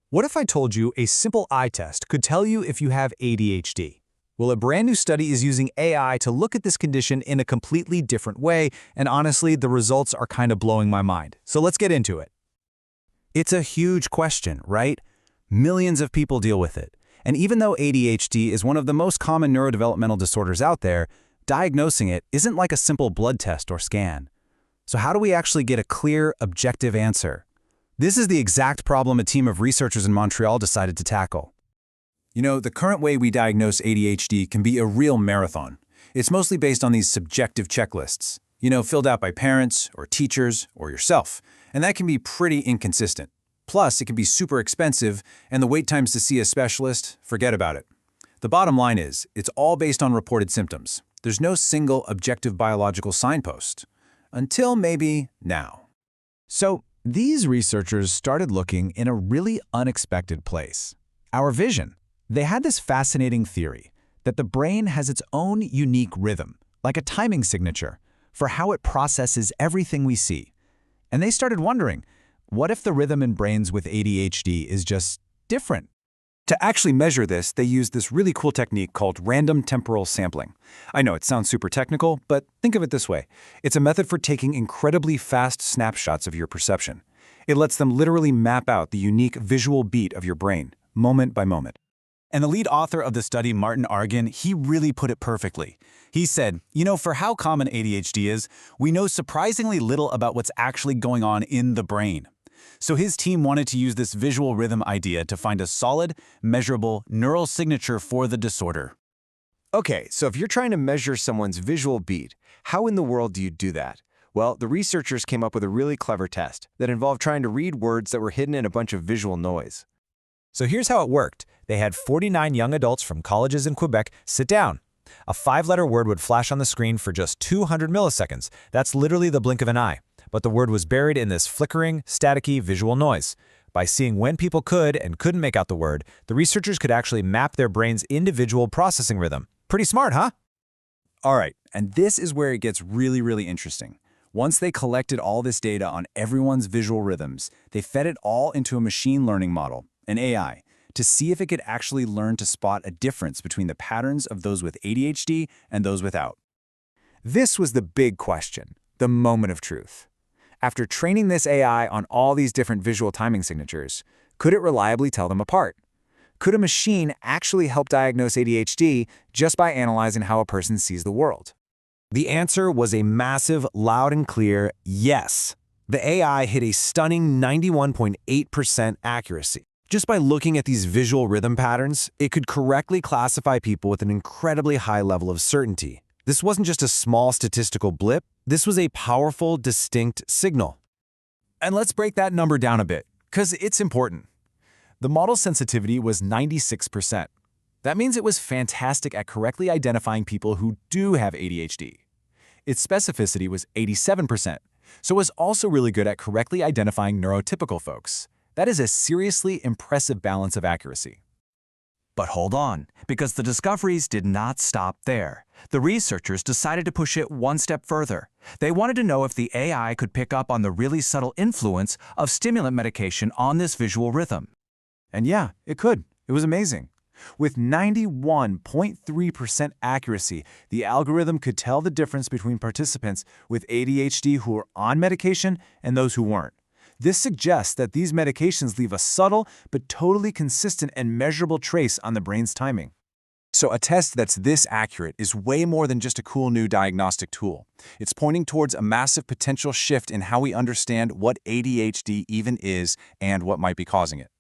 What if I told you a simple eye test could tell you if you have ADHD? Well, a brand new study is using AI to look at this condition in a completely different way, and honestly, the results are kind of blowing my mind. So let's get into it. It's a huge question, right? Millions of people deal with it. And even though ADHD is one of the most common neurodevelopmental disorders out there, diagnosing it isn't like a simple blood test or scan. So how do we actually get a clear, objective answer? This is the exact problem a team of researchers in Montreal decided to tackle. You know, the current way we diagnose ADHD can be a real marathon. It's mostly based on these subjective checklists, filled out by parents or teachers or yourself, and that can be pretty inconsistent. Plus, it can be super expensive, and the wait times to see a specialist, forget about it. The bottom line is, it's all based on reported symptoms. There's no single objective biological signpost. Until maybe now. So, these researchers started looking in a really unexpected place. Our vision. They had this fascinating theory that the brain has its own unique rhythm, like a timing signature, for how it processes everything we see. And they started wondering, what if the rhythm in brains with ADHD is just different? To actually measure this, they used this really cool technique called random temporal sampling. I know it sounds super technical, but think of it this way. It's a method for taking incredibly fast snapshots of your perception. It lets them literally map out the unique visual beat of your brain, moment by moment. And the lead author of the study, Martin Argan, he really put it perfectly. He said, for how common ADHD is, we know surprisingly little about what's actually going on in the brain. So his team wanted to use this visual rhythm idea to find a solid, measurable neural signature for the disorder. Okay, so if you're trying to measure someone's visual beat, how in the world do you do that? Well, the researchers came up with a really clever test that involved trying to read words that were hidden in a bunch of visual noise. So here's how it worked. They had 49 young adults from colleges in Quebec sit down. A 5-letter word would flash on the screen for just 200 milliseconds. That's literally the blink of an eye. But the word was buried in this flickering, staticky visual noise. By seeing when people could and couldn't make out the word, the researchers could actually map their brain's individual processing rhythm. Pretty smart, huh? All right, and this is where it gets really, really interesting. Once they collected all this data on everyone's visual rhythms, they fed it all into a machine learning model, an AI, to see if it could actually learn to spot a difference between the patterns of those with ADHD and those without. This was the big question, the moment of truth. After training this AI on all these different visual timing signatures, could it reliably tell them apart? Could a machine actually help diagnose ADHD just by analyzing how a person sees the world? The answer was a massive, loud and clear yes. The AI hit a stunning 91.8% accuracy. Just by looking at these visual rhythm patterns, it could correctly classify people with an incredibly high level of certainty. This wasn't just a small statistical blip, this was a powerful, distinct signal. And let's break that number down a bit, because it's important. The model's sensitivity was 96%. That means it was fantastic at correctly identifying people who do have ADHD. Its specificity was 87%, so it was also really good at correctly identifying neurotypical folks. That is a seriously impressive balance of accuracy. But hold on, because the discoveries did not stop there. The researchers decided to push it one step further. They wanted to know if the AI could pick up on the really subtle influence of stimulant medication on this visual rhythm. And yeah, it could. It was amazing. With 91.3% accuracy, the algorithm could tell the difference between participants with ADHD who were on medication and those who weren't. This suggests that these medications leave a subtle but totally consistent and measurable trace on the brain's timing. So a test that's this accurate is way more than just a cool new diagnostic tool. It's pointing towards a massive potential shift in how we understand what ADHD even is and what might be causing it.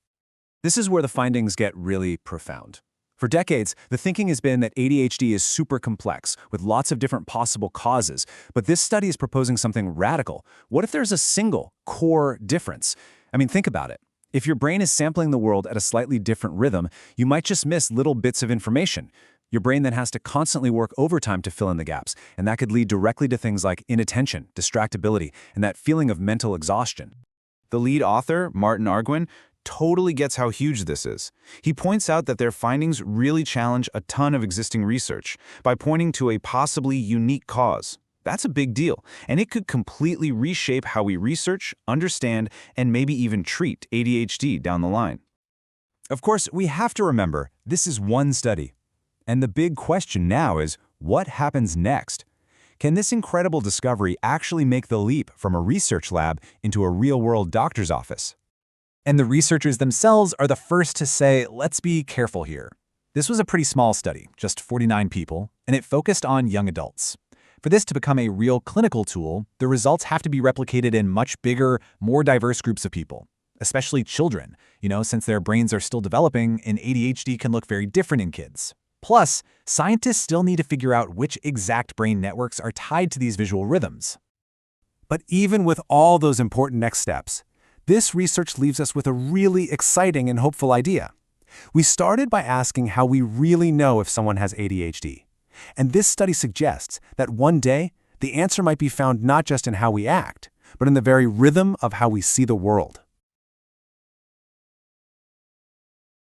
This is where the findings get really profound. For decades, the thinking has been that ADHD is super complex, with lots of different possible causes, but this study is proposing something radical. What if there's a single, core difference? I mean, think about it. If your brain is sampling the world at a slightly different rhythm, you might just miss little bits of information. Your brain then has to constantly work overtime to fill in the gaps, and that could lead directly to things like inattention, distractibility, and that feeling of mental exhaustion. The lead author, Martin Argan, totally gets how huge this is. He points out that their findings really challenge a ton of existing research by pointing to a possibly unique cause. That's a big deal, and it could completely reshape how we research, understand, and maybe even treat ADHD down the line. Of course, we have to remember, this is one study. And the big question now is, what happens next? Can this incredible discovery actually make the leap from a research lab into a real-world doctor's office? And the researchers themselves are the first to say, let's be careful here. This was a pretty small study, just 49 people, and it focused on young adults. For this to become a real clinical tool, the results have to be replicated in much bigger, more diverse groups of people, especially children. Since their brains are still developing, and ADHD can look very different in kids. Plus, scientists still need to figure out which exact brain networks are tied to these visual rhythms. But even with all those important next steps, this research leaves us with a really exciting and hopeful idea. We started by asking how we really know if someone has ADHD. And this study suggests that one day, the answer might be found not just in how we act, but in the very rhythm of how we see the world.